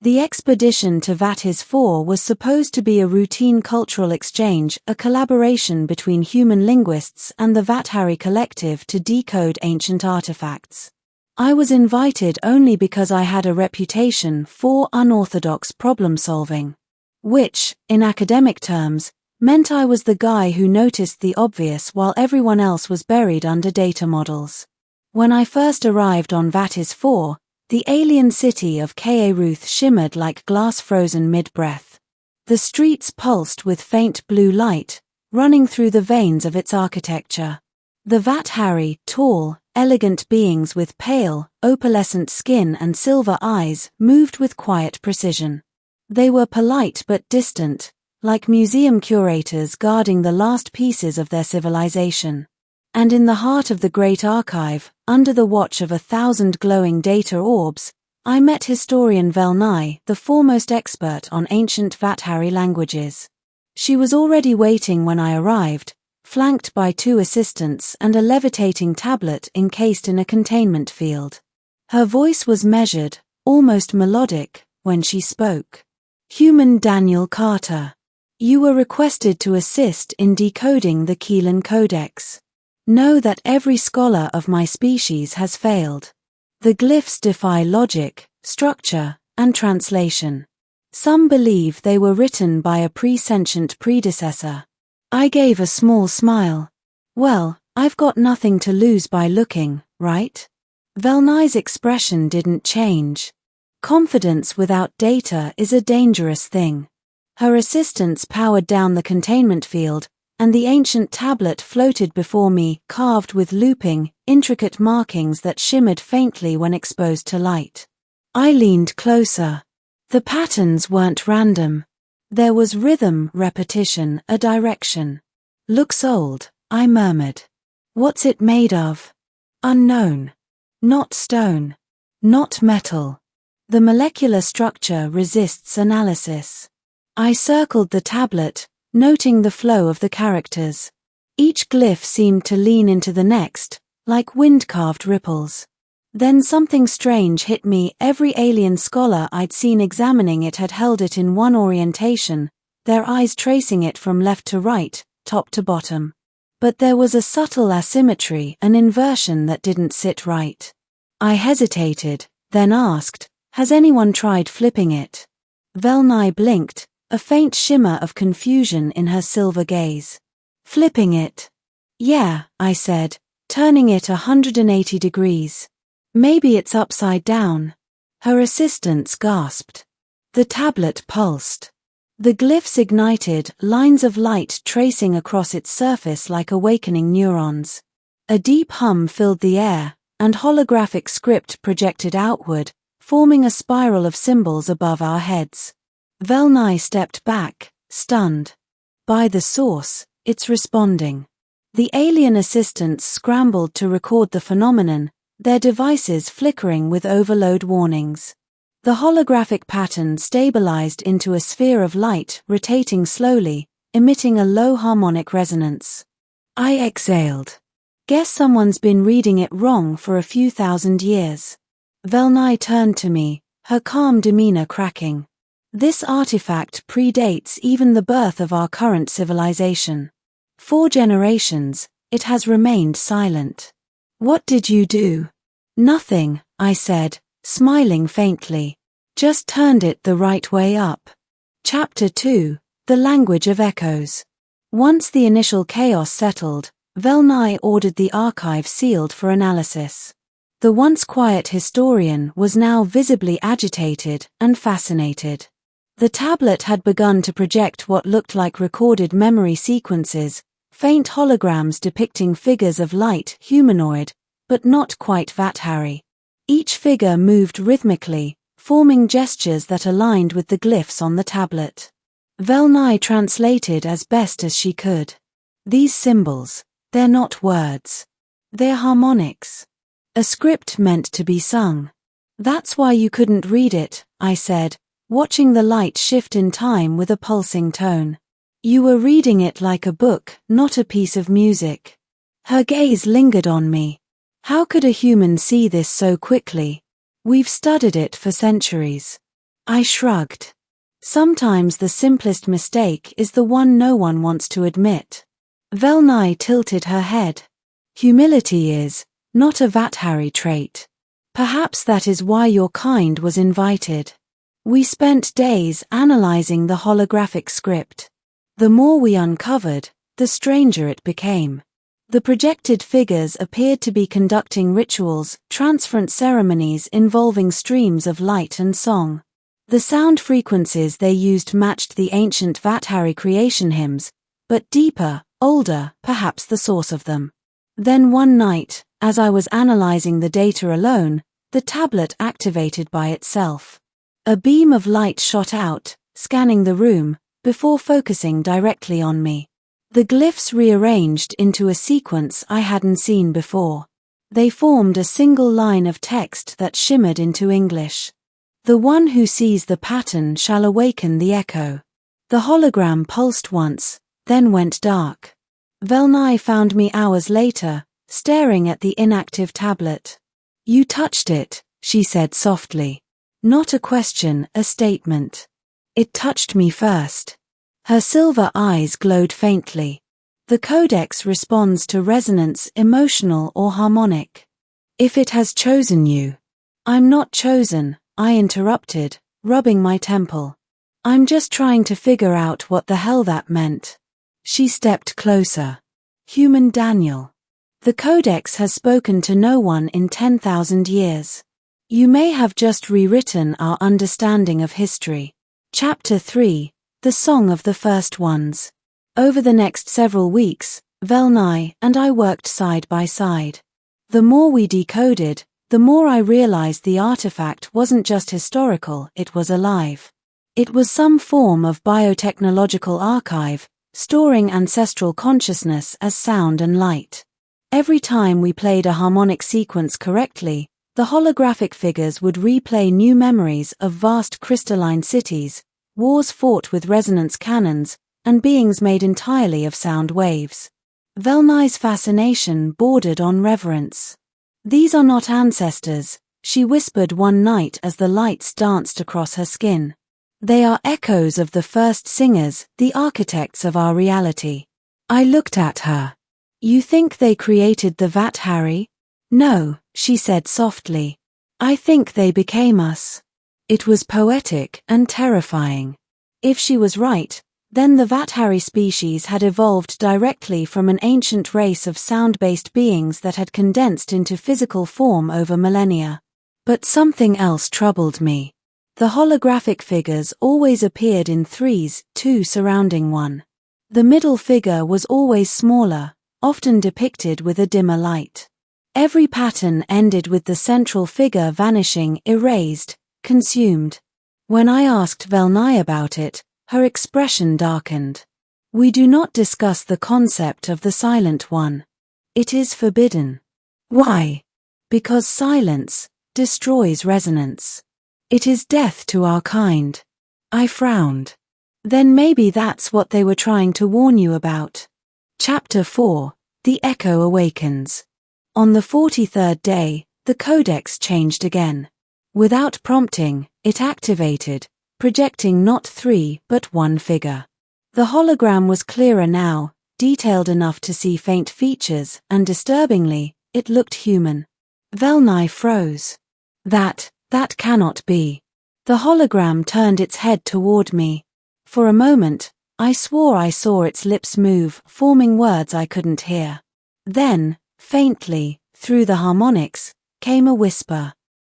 The expedition to Vatis 4 was supposed to be a routine cultural exchange, a collaboration between human linguists and the Vathari collective to decode ancient artifacts. I was invited only because I had a reputation for unorthodox problem-solving, which, in academic terms, meant I was the guy who noticed the obvious while everyone else was buried under data models. When I first arrived on Vatis 4, the alien city of Ka-Ruth shimmered like glass frozen mid-breath. The streets pulsed with faint blue light, running through the veins of its architecture. The Vathari, tall, elegant beings with pale, opalescent skin and silver eyes, moved with quiet precision. They were polite but distant, like museum curators guarding the last pieces of their civilization. And in the heart of the great archive, under the watch of 1,000 glowing data orbs, I met historian Velnai, the foremost expert on ancient Vathari languages. She was already waiting when I arrived, flanked by 2 assistants and a levitating tablet encased in a containment field. Her voice was measured, almost melodic, when she spoke. Human Daniel Carter. You were requested to assist in decoding the Keelan Codex. Know that every scholar of my species has failed. The glyphs defy logic, structure, and translation. Some believe they were written by a pre-sentient predecessor. I gave a small smile. Well, I've got nothing to lose by looking, right? Velnai's expression didn't change. Confidence without data is a dangerous thing. Her assistants powered down the containment field, and the ancient tablet floated before me, carved with looping, intricate markings that shimmered faintly when exposed to light. I leaned closer. The patterns weren't random. There was rhythm, repetition, a direction. Looks old, I murmured. What's it made of? Unknown. Not stone. Not metal. The molecular structure resists analysis. I circled the tablet, noting the flow of the characters. Each glyph seemed to lean into the next, like wind-carved ripples. Then something strange hit me. Every alien scholar I'd seen examining it had held it in one orientation, their eyes tracing it from left to right, top to bottom. But there was a subtle asymmetry, an inversion that didn't sit right. I hesitated, then asked, has anyone tried flipping it? Velnai blinked, a faint shimmer of confusion in her silver gaze. Flipping it? Yeah, I said, turning it 180 degrees. Maybe it's upside down. Her assistants gasped. The tablet pulsed. The glyphs ignited, lines of light tracing across its surface like awakening neurons. A deep hum filled the air, and holographic script projected outward, forming a spiral of symbols above our heads. Velnai stepped back, stunned. By the source, it's responding. The alien assistants scrambled to record the phenomenon, their devices flickering with overload warnings. The holographic pattern stabilized into a sphere of light, rotating slowly, emitting a low harmonic resonance. I exhaled. Guess someone's been reading it wrong for a few thousand years. Velnai turned to me, her calm demeanor cracking. This artifact predates even the birth of our current civilization. 4 generations, it has remained silent. What did you do? Nothing, I said, smiling faintly. Just turned it the right way up. Chapter 2, The Language of Echoes. Once the initial chaos settled, Velnai ordered the archive sealed for analysis. The once quiet historian was now visibly agitated and fascinated. The tablet had begun to project what looked like recorded memory sequences, faint holograms depicting figures of light, humanoid, but not quite Vathari. Each figure moved rhythmically, forming gestures that aligned with the glyphs on the tablet. Velnai translated as best as she could. These symbols, they're not words. They're harmonics. A script meant to be sung. That's why you couldn't read it, I said, watching the light shift in time with a pulsing tone. You were reading it like a book, not a piece of music. Her gaze lingered on me. How could a human see this so quickly? We've studied it for centuries. I shrugged. Sometimes the simplest mistake is the one no one wants to admit. Velnai tilted her head. Humility is not a Vathari trait. Perhaps that is why your kind was invited. We spent days analyzing the holographic script. The more we uncovered, the stranger it became. The projected figures appeared to be conducting rituals, transference ceremonies involving streams of light and song. The sound frequencies they used matched the ancient Vathari creation hymns, but deeper, older, perhaps the source of them. Then one night, as I was analyzing the data alone, the tablet activated by itself. A beam of light shot out, scanning the room, before focusing directly on me. The glyphs rearranged into a sequence I hadn't seen before. They formed a single line of text that shimmered into English. The one who sees the pattern shall awaken the echo. The hologram pulsed once, then went dark. Velnai found me hours later, staring at the inactive tablet. You touched it, she said softly. Not a question, a statement. It touched me first. Her silver eyes glowed faintly. The codex responds to resonance, emotional or harmonic. If it has chosen you. I'm not chosen, I interrupted, rubbing my temple. I'm just trying to figure out what the hell that meant. She stepped closer. Human Daniel. The codex has spoken to no one in 10,000 years. You may have just rewritten our understanding of history. Chapter 3. The Song of the First Ones. Over the next several weeks, Velnai and I worked side by side. The more we decoded, the more I realized the artifact wasn't just historical, it was alive. It was some form of biotechnological archive, storing ancestral consciousness as sound and light. Every time we played a harmonic sequence correctly, the holographic figures would replay new memories of vast crystalline cities, wars fought with resonance cannons, and beings made entirely of sound waves. Velnai's fascination bordered on reverence. These are not ancestors, she whispered one night as the lights danced across her skin. They are echoes of the first singers, the architects of our reality. I looked at her. You think they created the Vathari? No, she said softly. I think they became us. It was poetic and terrifying. If she was right, then the Vathari species had evolved directly from an ancient race of sound-based beings that had condensed into physical form over millennia. But something else troubled me. The holographic figures always appeared in threes, two surrounding one. The middle figure was always smaller, often depicted with a dimmer light. Every pattern ended with the central figure vanishing, erased, consumed. When I asked Velnai about it, her expression darkened. We do not discuss the concept of the silent one. It is forbidden. Why? Because silence destroys resonance. It is death to our kind. I frowned. Then maybe that's what they were trying to warn you about. Chapter 4. The Echo Awakens. On the 43rd day, the codex changed again. Without prompting, it activated, projecting not three but one figure. The hologram was clearer now, detailed enough to see faint features, and disturbingly, it looked human. Velnai froze. That cannot be. The hologram turned its head toward me. For a moment, I swore I saw its lips move, forming words I couldn't hear. Then, faintly, through the harmonics, came a whisper.